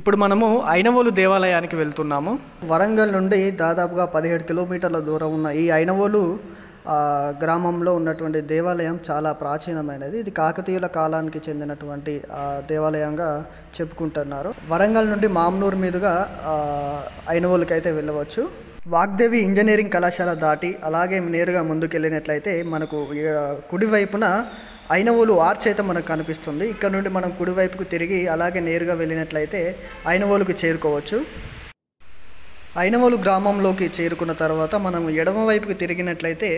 ఇప్పుడు మనము ఐనవోలు దేవాలయానికి వెళ్తున్నాము. వరంగల్ నుండి దాదాపుగా 17 కిలోమీటర్ల దూరం ఉన్న ఈ ఐనవోలు గ్రామంలో ఉన్నటువంటి దేవాలయం చాలా ప్రాచీనమైనది. ఇది కాకతీయుల కాలానికి చెందినటువంటి దేవాలయంగా చెప్పుకుంటున్నారు. వరంగల్ నుండి మామ్నూరు మీదుగా ఐనవోలుకి అయితే వెళ్ళవచ్చు. వాగ్దేవి ఇంజనీరింగ్ కళాశాల దాటి అలాగే నేరుగా ముందుకెళ్ళినట్లయితే మనకు కుడివైపున ఐనవోలు ఆర్చ్ అయితే మనకు కనిపిస్తుంది. ఇక్కడ నుండి మనం కుడివైపుకు తిరిగి అలాగే నేరుగా వెళ్ళినట్లయితే ఐనవోలుకి చేరుకోవచ్చు. ఐనవోలు గ్రామంలోకి చేరుకున్న తర్వాత మనం ఎడమవైపుకి తిరిగినట్లయితే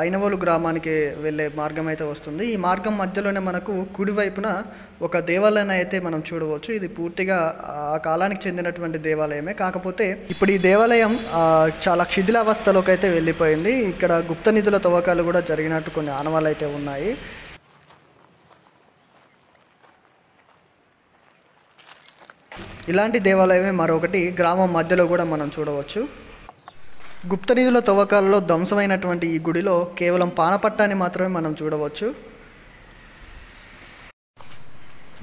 ఐనవోలు గ్రామానికి వెళ్ళే మార్గం అయితే వస్తుంది. ఈ మార్గం మధ్యలోనే మనకు కుడివైపున ఒక దేవాలయం అయితే మనం చూడవచ్చు. ఇది పూర్తిగా ఆ కాలానికి చెందినటువంటి దేవాలయమే. కాకపోతే ఇప్పుడు ఈ దేవాలయం చాలా శిథిలావస్థలోకి అయితే వెళ్ళిపోయింది. ఇక్కడ గుప్త నిధుల తవ్వకాలు కూడా జరిగినట్టు కొన్ని ఆనవాళ్ళు అయితే ఉన్నాయి. ఇలాంటి దేవాలయమే మరొకటి గ్రామం మధ్యలో కూడా మనం చూడవచ్చు. గుప్త నిధుల తవ్వకాలలో ధ్వంసమైనటువంటి ఈ గుడిలో కేవలం పానపట్టాన్ని మాత్రమే మనం చూడవచ్చు.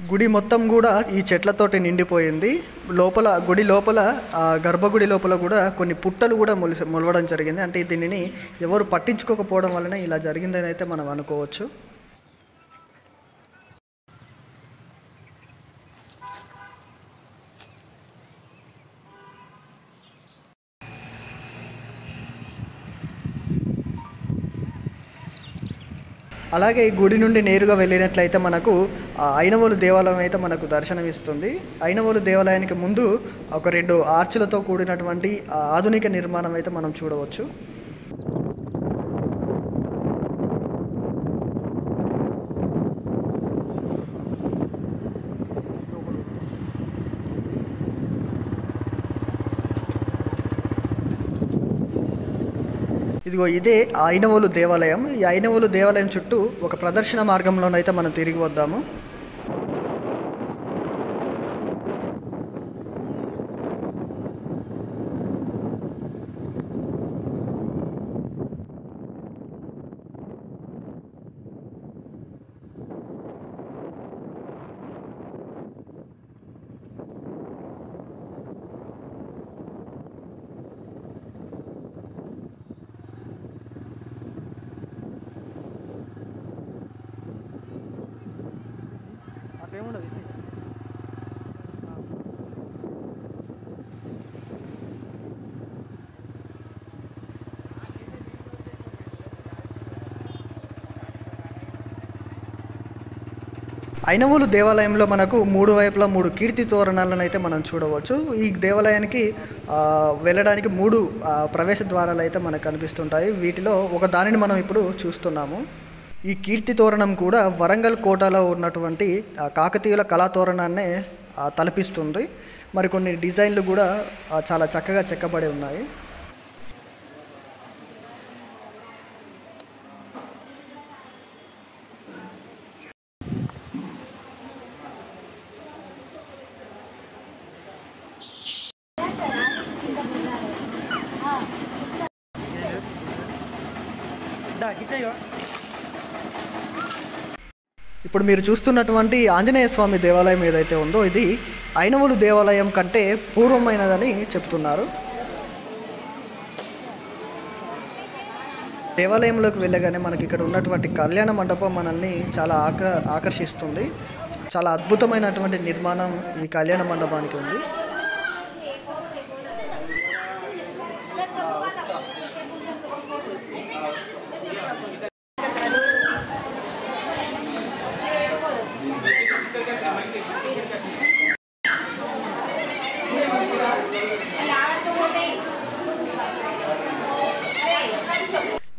గుడి మొత్తం కూడా ఈ చెట్లతోటి నిండిపోయింది. గుడి లోపల గర్భగుడి లోపల కూడా కొన్ని పుట్టలు కూడా మొలవడం జరిగింది. అంటే దీనిని ఎవరు పట్టించుకోకపోవడం వలన ఇలా జరిగిందని అయితే మనం అనుకోవచ్చు. అలాగే ఈ గుడి నుండి నేరుగా వెళ్ళినట్లయితే మనకు ఐనవోలు దేవాలయం అయితే మనకు దర్శనమిస్తుంది. ఐనవోలు దేవాలయానికి ముందు ఒక 2 ఆర్చులతో కూడినటువంటి ఆధునిక నిర్మాణం అయితే మనం చూడవచ్చు. ఇదిగో ఇదే ఐనవోలు దేవాలయం. ఈ ఐనవోలు దేవాలయం చుట్టూ ఒక ప్రదర్శన మార్గంలోనైతే మనం తిరిగి వద్దాము. ఐనవోలు దేవాలయంలో మనకు 3 వైపులా 3 కీర్తి తోరణాలను అయితే మనం చూడవచ్చు. ఈ దేవాలయానికి వెళ్ళడానికి 3 ప్రవేశ ద్వారాలు అయితే మనకు కనిపిస్తుంటాయి. వీటిలో ఒక దానిని మనం ఇప్పుడు చూస్తున్నాము. ఈ కీర్తి తోరణం కూడా వరంగల్ కోటలో ఉన్నటువంటి కాకతీయుల కళా తోరణాన్నే తలపిస్తుంది. మరికొన్ని డిజైన్లు కూడా చాలా చక్కగా చెక్కబడి ఉన్నాయి. ఇప్పుడు మీరు చూస్తున్నటువంటి ఆంజనేయ స్వామి దేవాలయం ఏదైతే ఉందో ఇది ఐనవోలు దేవాలయం కంటే పూర్వమైనదని చెప్తున్నారు. దేవాలయంలోకి వెళ్ళగానే మనకి ఇక్కడ ఉన్నటువంటి కళ్యాణ మండపం మనల్ని చాలా ఆకర్షిస్తుంది. చాలా అద్భుతమైనటువంటి నిర్మాణం ఈ కళ్యాణ మండపానికి ఉంది.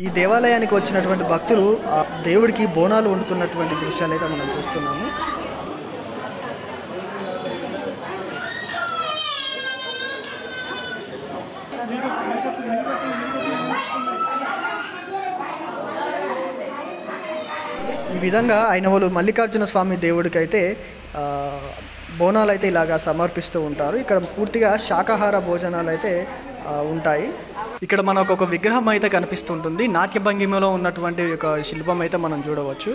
ఈ దేవాలయానికి వచ్చినటువంటి భక్తులు దేవుడికి బోనాలు వండుతున్నటువంటి దృశ్యాలు అయితే మనం చూస్తున్నాము. ఈ విధంగా ఐనవోలు మల్లికార్జున స్వామి దేవుడికి అయితే బోనాలు అయితే ఇలాగా సమర్పిస్తూ ఉంటారు. ఇక్కడ పూర్తిగా శాకాహార భోజనాలు అయితే ఉంటాయి. ఇక్కడ మనకు ఒక విగ్రహం అయితే కనిపిస్తుంటుంది. నాట్య భంగిమలో ఉన్నటువంటి ఒక శిల్పం అయితే మనం చూడవచ్చు.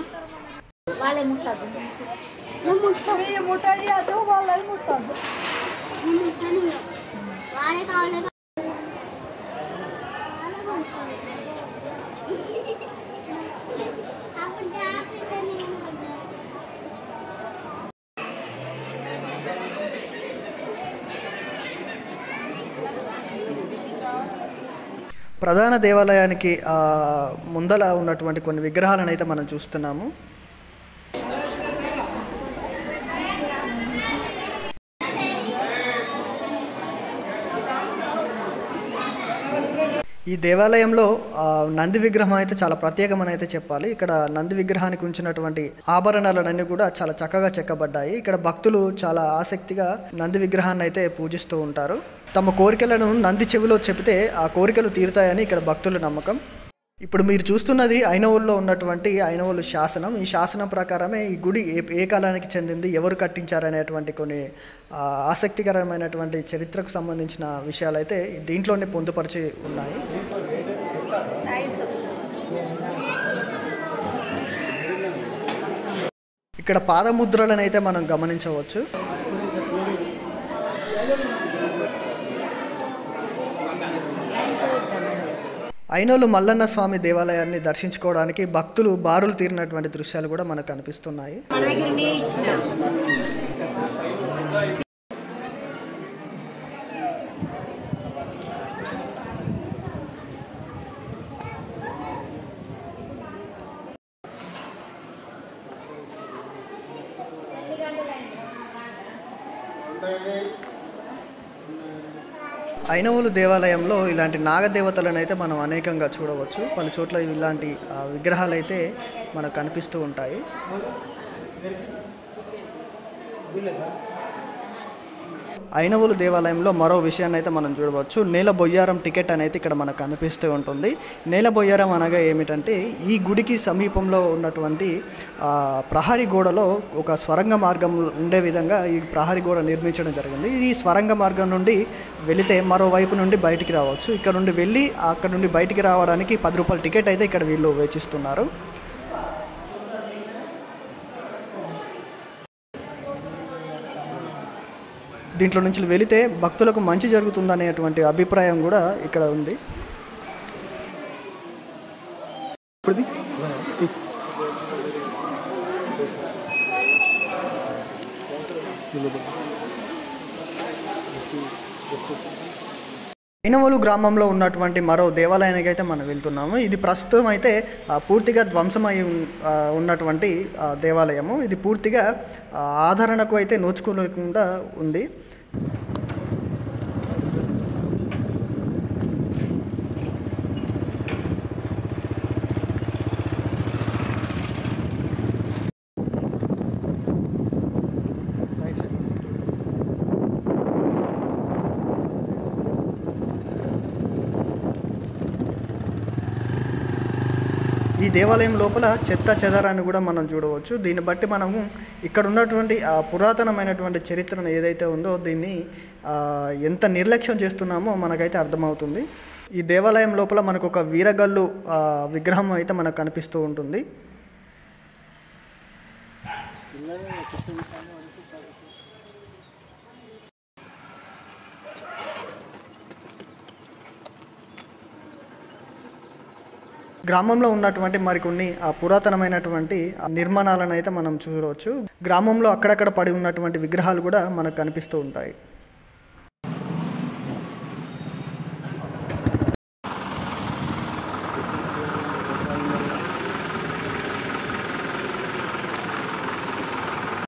ప్రధాన దేవాలయానికి ముందల ఉన్నటువంటి కొన్ని విగ్రహాలను అయితే మనం చూస్తున్నాము. ఈ దేవాలయంలో నంది విగ్రహం అయితే చాలా ప్రత్యేకమని అయితే చెప్పాలి. ఇక్కడ నంది విగ్రహానికి ఉంచినటువంటి ఆభరణాలన్నీ కూడా చాలా చక్కగా చెక్కబడ్డాయి. ఇక్కడ భక్తులు చాలా ఆసక్తిగా నంది విగ్రహాన్ని అయితే పూజిస్తూ ఉంటారు. తమ కోరికలను నంది చెవిలో చెబితే ఆ కోరికలు తీరుతాయని ఇక్కడ భక్తుల నమ్మకం. ఇప్పుడు మీరు చూస్తున్నది ఐనవోలులో ఉన్నటువంటి ఐనవోలు శాసనం. ఈ శాసనం ప్రకారమే ఈ గుడి ఏ కాలానికి చెందింది, ఎవరు కట్టించారనేటువంటి కొన్ని ఆసక్తికరమైనటువంటి చరిత్రకు సంబంధించిన విషయాలు అయితే దీంట్లోనే పొందుపరిచి ఉన్నాయి. ఇక్కడ పాదముద్రలను అయితే మనం గమనించవచ్చు. ఐనోలు మల్లన్న స్వామి దేవాలయాన్ని దర్శించుకోవడానికి భక్తులు బారులు తీరినటువంటి దృశ్యాలు కూడా మనకు కనిపిస్తున్నాయి. ఐనవోలు దేవాలయంలో ఇలాంటి నాగదేవతలను అయితే మనం అనేకంగా చూడవచ్చు. పలు చోట్ల ఇలాంటి విగ్రహాలు అయితే మనకు కనిపిస్తూ ఉంటాయి. ఐనవోలు దేవాలయంలో మరో విషయాన్ని అయితే మనం చూడవచ్చు. నేల బొయ్యారం టికెట్ అనేది ఇక్కడ మనకు కనిపిస్తూ ఉంటుంది. నేల బొయ్యారం అనగా ఏమిటంటే ఈ గుడికి సమీపంలో ఉన్నటువంటి ప్రహరీ గోడలో ఒక స్వరంగ మార్గం ఉండే విధంగా ఈ ప్రహరీ గోడ నిర్మించడం జరిగింది. ఈ స్వరంగ మార్గం నుండి వెళితే మరోవైపు నుండి బయటికి రావచ్చు. ఇక్కడ నుండి వెళ్ళి అక్కడ నుండి బయటికి రావడానికి 10 రూపాయల టికెట్ అయితే ఇక్కడ వీళ్ళు వేచిస్తున్నారు. దీంట్లో నుంచి వెళితే భక్తులకు మంచి జరుగుతుందనేటువంటి అభిప్రాయం కూడా ఇక్కడ ఉంది. ఐనవోలు గ్రామంలో ఉన్నటువంటి మరో దేవాలయానికి అయితే మనం వెళ్తున్నాము. ఇది ప్రస్తుతం అయితే పూర్తిగా ధ్వంసమై ఉన్నటువంటి దేవాలయము. ఇది పూర్తిగా ఆదరణకు అయితే నోచుకోలేకుండా ఉంది. ఈ దేవాలయం లోపల చెత్త చెదారాన్ని కూడా మనం చూడవచ్చు. దీన్ని బట్టి మనము ఇక్కడ ఉన్నటువంటి పురాతనమైనటువంటి చరిత్రను ఏదైతే ఉందో దీన్ని ఎంత నిర్లక్ష్యం చేస్తున్నామో మనకైతే అర్థమవుతుంది. ఈ దేవాలయం లోపల మనకు ఒక వీరగల్లు విగ్రహం అయితే మనకు కనిపిస్తూ ఉంటుంది. గ్రామంలో ఉన్నటువంటి మరికొన్ని పురాతనమైనటువంటి నిర్మాణాలను అయితే మనం చూడవచ్చు. గ్రామంలో అక్కడక్కడ పడి ఉన్నటువంటి విగ్రహాలు కూడా మనకు కనిపిస్తూ ఉంటాయి.